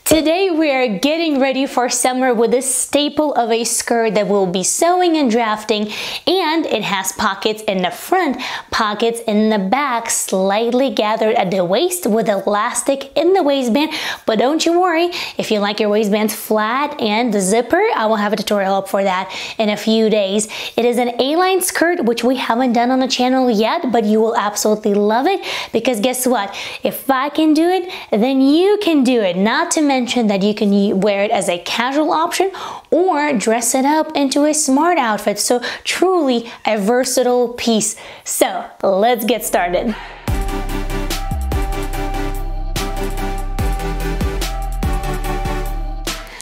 Today we are getting ready for summer with a staple of a skirt that we'll be sewing and drafting, and it has pockets in the front, pockets in the back, slightly gathered at the waist with elastic in the waistband. But don't you worry, if you like your waistbands flat and the zipper, I will have a tutorial up for that in a few days. It is an A-line skirt, which we haven't done on the channel yet, but you will absolutely love it, because guess what? If I can do it, then you can do it. Not to mention that you can wear it as a casual option or dress it up into a smart outfit. So truly a versatile piece. So let's get started.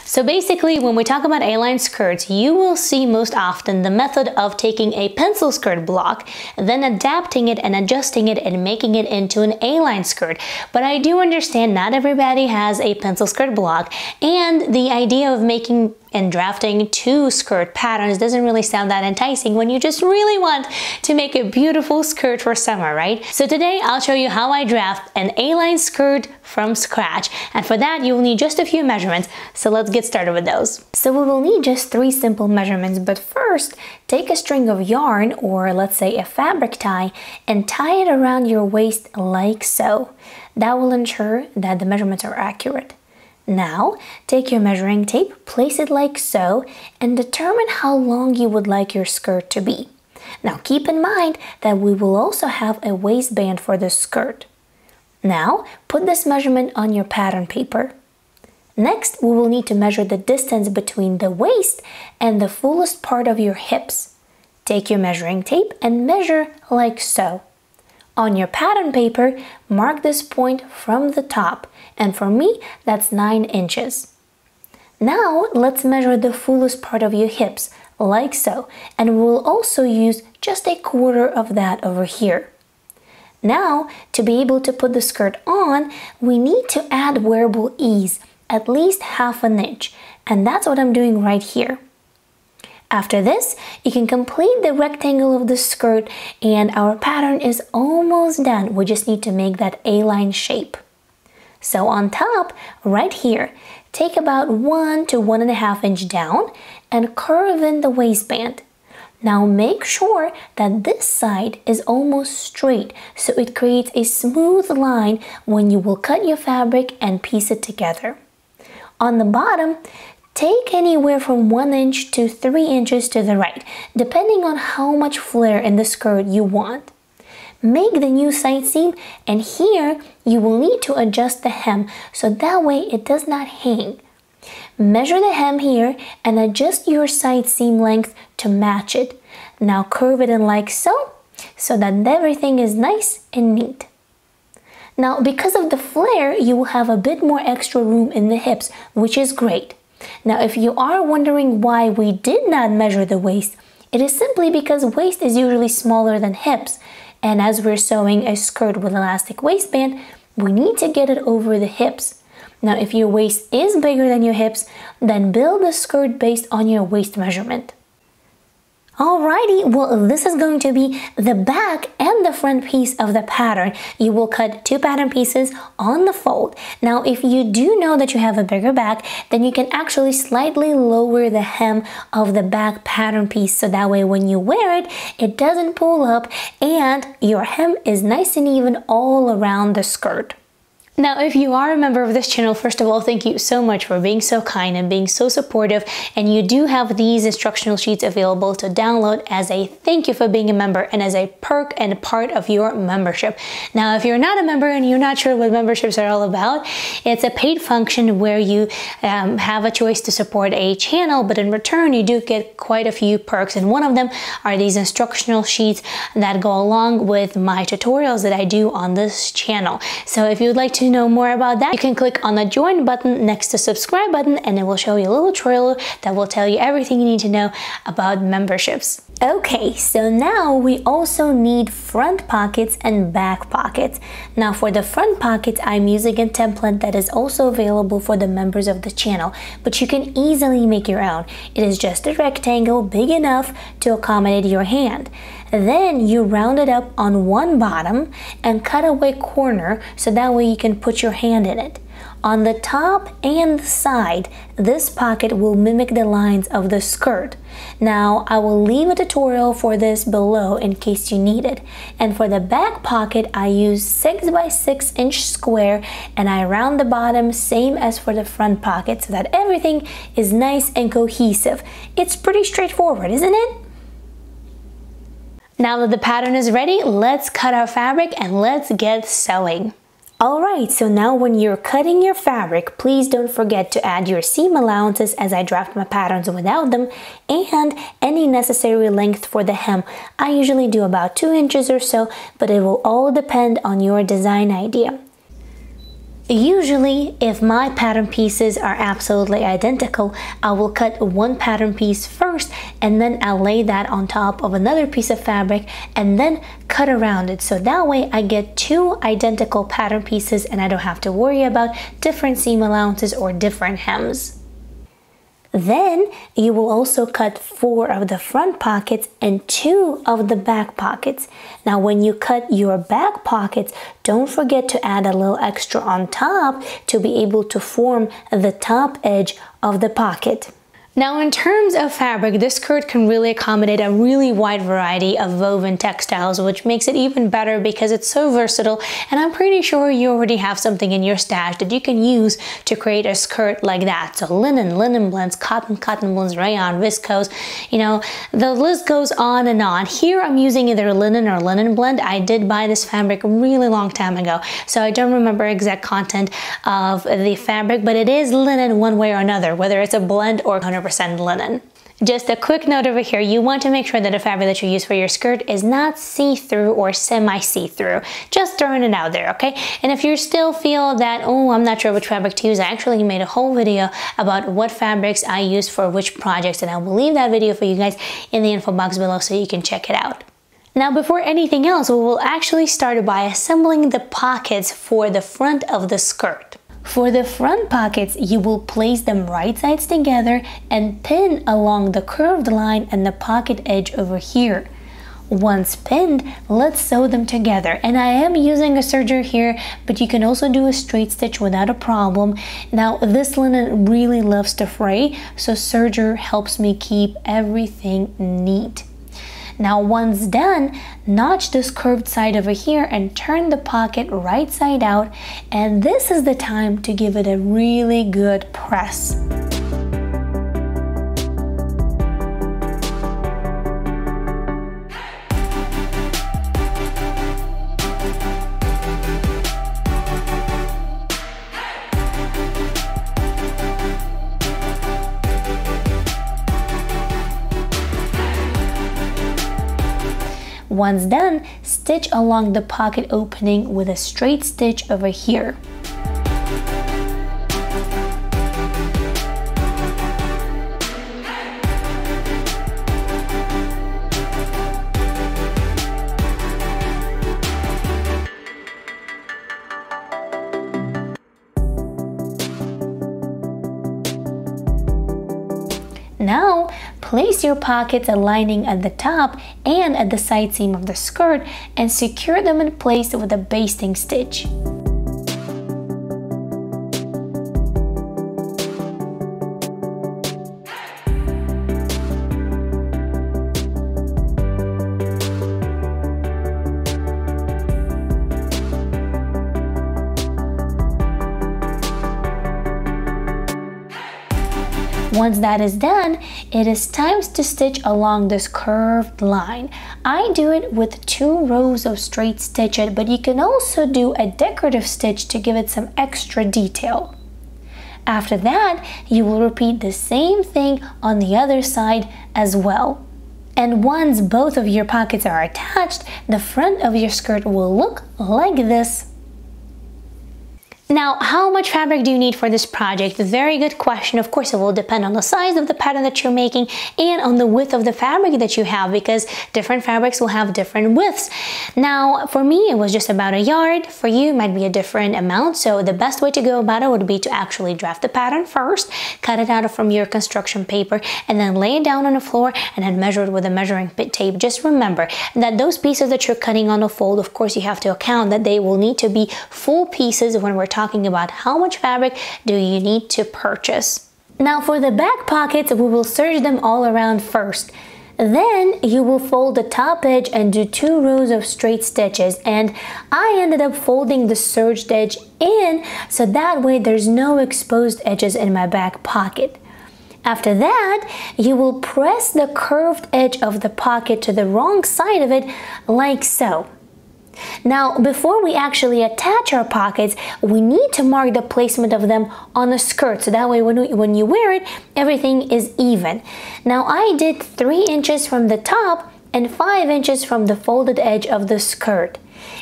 So basically, when we talk about A-line skirts, you will see most often the method of taking a pencil skirt block, then adapting it and adjusting it and making it into an A-line skirt. But I do understand not everybody has a pencil skirt block, and the idea of making and drafting two skirt patterns doesn't really sound that enticing when you just really want to make a beautiful skirt for summer, right? So today I'll show you how I draft an A-line skirt from scratch, and for that you will need just a few measurements. So let's get started with those. So we will need just 3 simple measurements, but first take a string of yarn, or let's say a fabric tie, and tie it around your waist like so. That will ensure that the measurements are accurate. Now, take your measuring tape, place it like so, and determine how long you would like your skirt to be. Now, keep in mind that we will also have a waistband for the skirt. Now, put this measurement on your pattern paper. Next, we will need to measure the distance between the waist and the fullest part of your hips. Take your measuring tape and measure like so. On your pattern paper, mark this point from the top, and for me, that's 9 inches. Now, let's measure the fullest part of your hips, like so, and we'll also use just 1/4 of that over here. Now, to be able to put the skirt on, we need to add wearable ease, at least 1/2 inch, and that's what I'm doing right here. After this, you can complete the rectangle of the skirt, and our pattern is almost done. We just need to make that A-line shape. So on top, right here, take about 1 to 1.5 inch down and curve in the waistband. Now make sure that this side is almost straight, so it creates a smooth line when you will cut your fabric and piece it together. On the bottom, take anywhere from 1 inch to 3 inches to the right, depending on how much flare in the skirt you want. Make the new side seam, and here you will need to adjust the hem so that way it does not hang. Measure the hem here and adjust your side seam length to match it. Now curve it in like so that everything is nice and neat. Now, because of the flare, you will have a bit more extra room in the hips, which is great. Now, if you are wondering why we did not measure the waist, it is simply because waist is usually smaller than hips, and as we're sewing a skirt with elastic waistband, we need to get it over the hips. Now, if your waist is bigger than your hips, then build the skirt based on your waist measurement. Alrighty, well, this is going to be the back and the front piece of the pattern. You will cut 2 pattern pieces on the fold. Now, if you do know that you have a bigger back, then you can actually slightly lower the hem of the back pattern piece, so that way when you wear it, it doesn't pull up and your hem is nice and even all around the skirt. Now, if you are a member of this channel, first of all, thank you so much for being so kind and being so supportive. And you do have these instructional sheets available to download as a thank you for being a member and as a perk and part of your membership. Now, if you're not a member and you're not sure what memberships are all about, it's a paid function where you have a choice to support a channel, but in return, you do get quite a few perks. And one of them are these instructional sheets that go along with my tutorials that I do on this channel. So if you'd like to know more about that, you can click on the join button next to subscribe button, and it will show you a little trailer that will tell you everything you need to know about memberships. Okay, so now we also need front pockets and back pockets. Now for the front pockets, I'm using a template that is also available for the members of the channel, but you can easily make your own. It is just a rectangle big enough to accommodate your hand. Then you round it up on one bottom and cut away corner so that way you can put your hand in it. On the top and the side, this pocket will mimic the lines of the skirt. Now, I will leave a tutorial for this below in case you need it. And for the back pocket, I use 6 by 6 inch square, and I round the bottom same as for the front pocket so that everything is nice and cohesive. It's pretty straightforward, isn't it? Now that the pattern is ready, let's cut our fabric and let's get sewing. Alright, so now when you're cutting your fabric, please don't forget to add your seam allowances as I draft my patterns without them, and any necessary length for the hem. I usually do about 2 inches or so, but it will all depend on your design idea. Usually, if my pattern pieces are absolutely identical, I will cut one pattern piece first and then I'll lay that on top of another piece of fabric and then cut around it. So that way I get 2 identical pattern pieces and I don't have to worry about different seam allowances or different hems. Then you will also cut 4 of the front pockets and 2 of the back pockets. Now when you cut your back pockets, don't forget to add a little extra on top to be able to form the top edge of the pocket. Now in terms of fabric, this skirt can really accommodate a really wide variety of woven textiles, which makes it even better because it's so versatile, and I'm pretty sure you already have something in your stash that you can use to create a skirt like that. So linen blends, cotton blends, rayon, viscose, you know, the list goes on and on. Here I'm using either linen or linen blend. I did buy this fabric a really long time ago, so I don't remember exact content of the fabric, but it is linen one way or another, whether it's a blend or 100% linen. Just a quick note over here, you want to make sure that the fabric that you use for your skirt is not see-through or semi-see-through. Just throwing it out there, okay? And if you still feel that, oh, I'm not sure which fabric to use, I actually made a whole video about what fabrics I use for which projects, and I will leave that video for you guys in the info box below so you can check it out. Now before anything else, we will actually start by assembling the pockets for the front of the skirt. For the front pockets, you will place them right sides together and pin along the curved line and the pocket edge over here. Once pinned, let's sew them together. And I am using a serger here, but you can also do a straight stitch without a problem. Now this linen really loves to fray, so serger helps me keep everything neat. Now once done, notch this curved side over here and turn the pocket right side out, and this is the time to give it a really good press. Once done, stitch along the pocket opening with a straight stitch over here. Now, place your pockets aligning at the top and at the side seam of the skirt and secure them in place with a basting stitch. Once that is done, it is time to stitch along this curved line. I do it with 2 rows of straight stitches, but you can also do a decorative stitch to give it some extra detail. After that, you will repeat the same thing on the other side as well. And once both of your pockets are attached, the front of your skirt will look like this. Now, how much fabric do you need for this project? Very good question. Of course, it will depend on the size of the pattern that you're making and on the width of the fabric that you have, because different fabrics will have different widths. Now, for me, it was just about a yard. For you, it might be a different amount. So the best way to go about it would be to actually draft the pattern first, cut it out from your construction paper, and then lay it down on the floor and then measure it with a measuring tape. Just remember that those pieces that you're cutting on the fold, of course, you have to account that they will need to be full pieces when we're talking about how much fabric do you need to purchase. Now for the back pockets, we will serge them all around first. Then you will fold the top edge and do 2 rows of straight stitches, and I ended up folding the serged edge in so that way there's no exposed edges in my back pocket. After that, you will press the curved edge of the pocket to the wrong side of it like so. Now, before we actually attach our pockets, we need to mark the placement of them on the skirt, so that way when you wear it, everything is even. Now, I did 3 inches from the top and 5 inches from the folded edge of the skirt.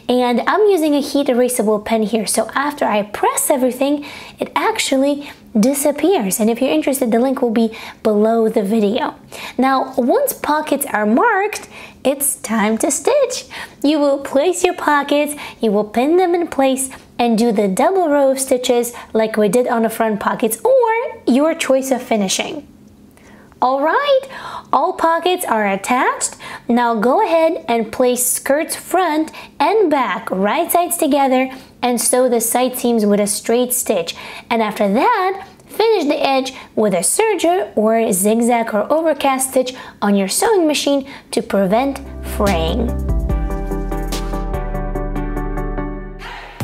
And I'm using a heat erasable pen here, so after I press everything, it actually disappears. And if you're interested, the link will be below the video. Now, once pockets are marked, it's time to stitch. You will place your pockets, you will pin them in place, and do the double row of stitches like we did on the front pockets, or your choice of finishing. Alright, all pockets are attached. Now go ahead and place skirts front and back, right sides together, and sew the side seams with a straight stitch. And after that, finish the edge with a serger or zigzag or overcast stitch on your sewing machine to prevent fraying.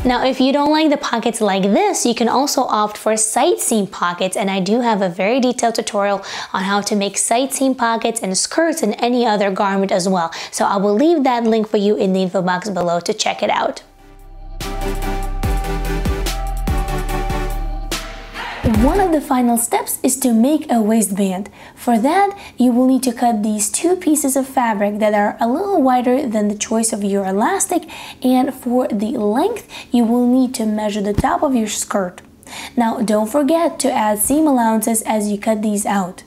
Now, if you don't like the pockets like this, you can also opt for side seam pockets, and I do have a very detailed tutorial on how to make side seam pockets and skirts and any other garment as well. So I will leave that link for you in the info box below to check it out. One of the final steps is to make a waistband. For that, you will need to cut these 2 pieces of fabric that are a little wider than the choice of your elastic, and for the length, you will need to measure the top of your skirt. Now, don't forget to add seam allowances as you cut these out.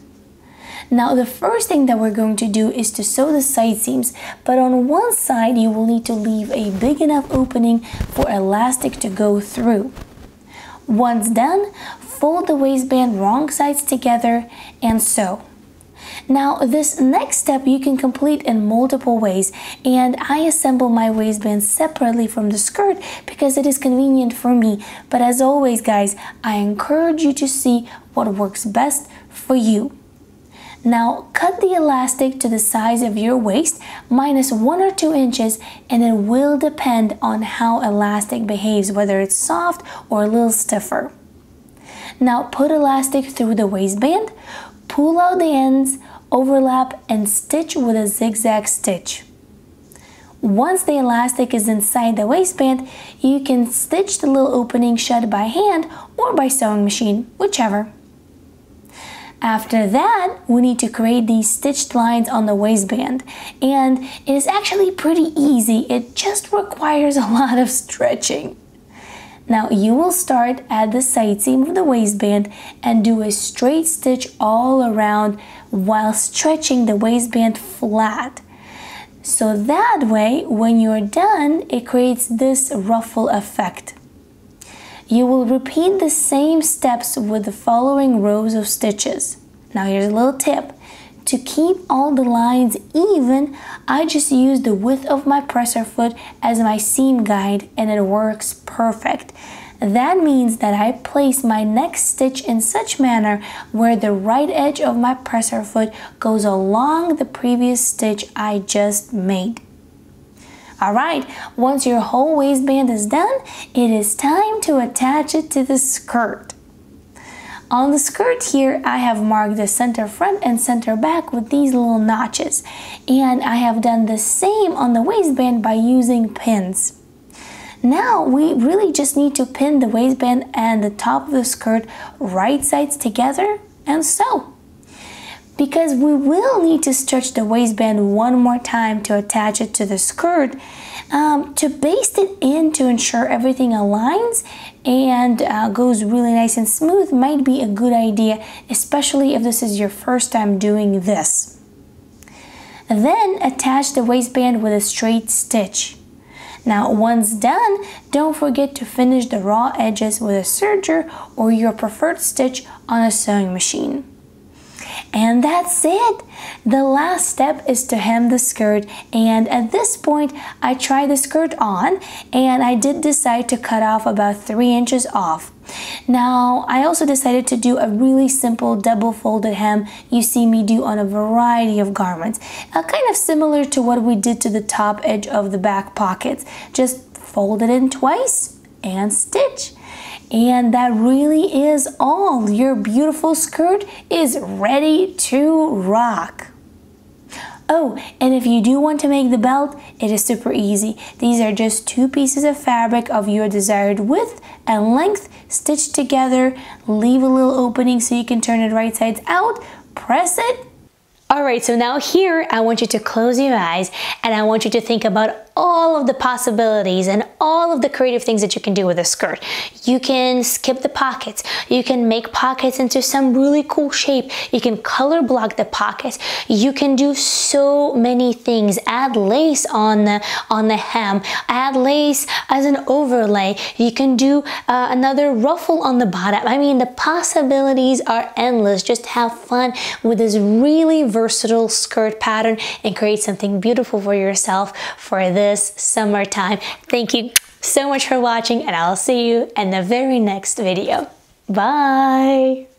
Now, the first thing that we're going to do is to sew the side seams, but on one side, you will need to leave a big enough opening for elastic to go through. Once done, fold the waistband wrong sides together and sew. Now, this next step you can complete in multiple ways, and I assemble my waistband separately from the skirt because it is convenient for me. But as always, guys, I encourage you to see what works best for you. Now, cut the elastic to the size of your waist, minus 1 or 2 inches, and it will depend on how elastic behaves, whether it's soft or a little stiffer. Now, put elastic through the waistband, pull out the ends, overlap, and stitch with a zigzag stitch. Once the elastic is inside the waistband, you can stitch the little opening shut by hand or by sewing machine, whichever. After that, we need to create these stitched lines on the waistband, and it is actually pretty easy. It just requires a lot of stretching. Now, you will start at the side seam of the waistband and do a straight stitch all around while stretching the waistband flat. So that way, when you're done, it creates this ruffle effect. You will repeat the same steps with the following rows of stitches. Now here's a little tip. To keep all the lines even, I just use the width of my presser foot as my seam guide, and it works perfect. That means that I place my next stitch in such manner where the right edge of my presser foot goes along the previous stitch I just made. Alright, once your whole waistband is done, it is time to attach it to the skirt. On the skirt here, I have marked the center front and center back with these little notches, and I have done the same on the waistband by using pins. Now we really just need to pin the waistband and the top of the skirt right sides together and sew. Because we will need to stretch the waistband one more time to attach it to the skirt, to baste it in to ensure everything aligns and goes really nice and smooth might be a good idea, especially if this is your first time doing this. Then attach the waistband with a straight stitch. Now once done, don't forget to finish the raw edges with a serger or your preferred stitch on a sewing machine. And that's it. The last step is to hem the skirt, and at this point I tried the skirt on and I did decide to cut off about 3 inches off. Now I also decided to do a really simple double folded hem you see me do on a variety of garments, kind of similar to what we did to the top edge of the back pockets. Just fold it in twice and stitch. And that really is all. Your beautiful skirt is ready to rock. Oh, and if you do want to make the belt, it is super easy. These are just 2 pieces of fabric of your desired width and length stitched together. Leave a little opening so you can turn it right sides out. Press it. Alright, so now here I want you to close your eyes and I want you to think about all of the possibilities and all of the creative things that you can do with a skirt. You can skip the pockets. You can make pockets into some really cool shape. You can color block the pockets. You can do so many things. Add lace on the hem. Add lace as an overlay. You can do another ruffle on the bottom. I mean, the possibilities are endless. Just have fun with this really versatile skirt pattern and create something beautiful for yourself for this summertime. Thank you so much for watching, and I'll see you in the very next video. Bye!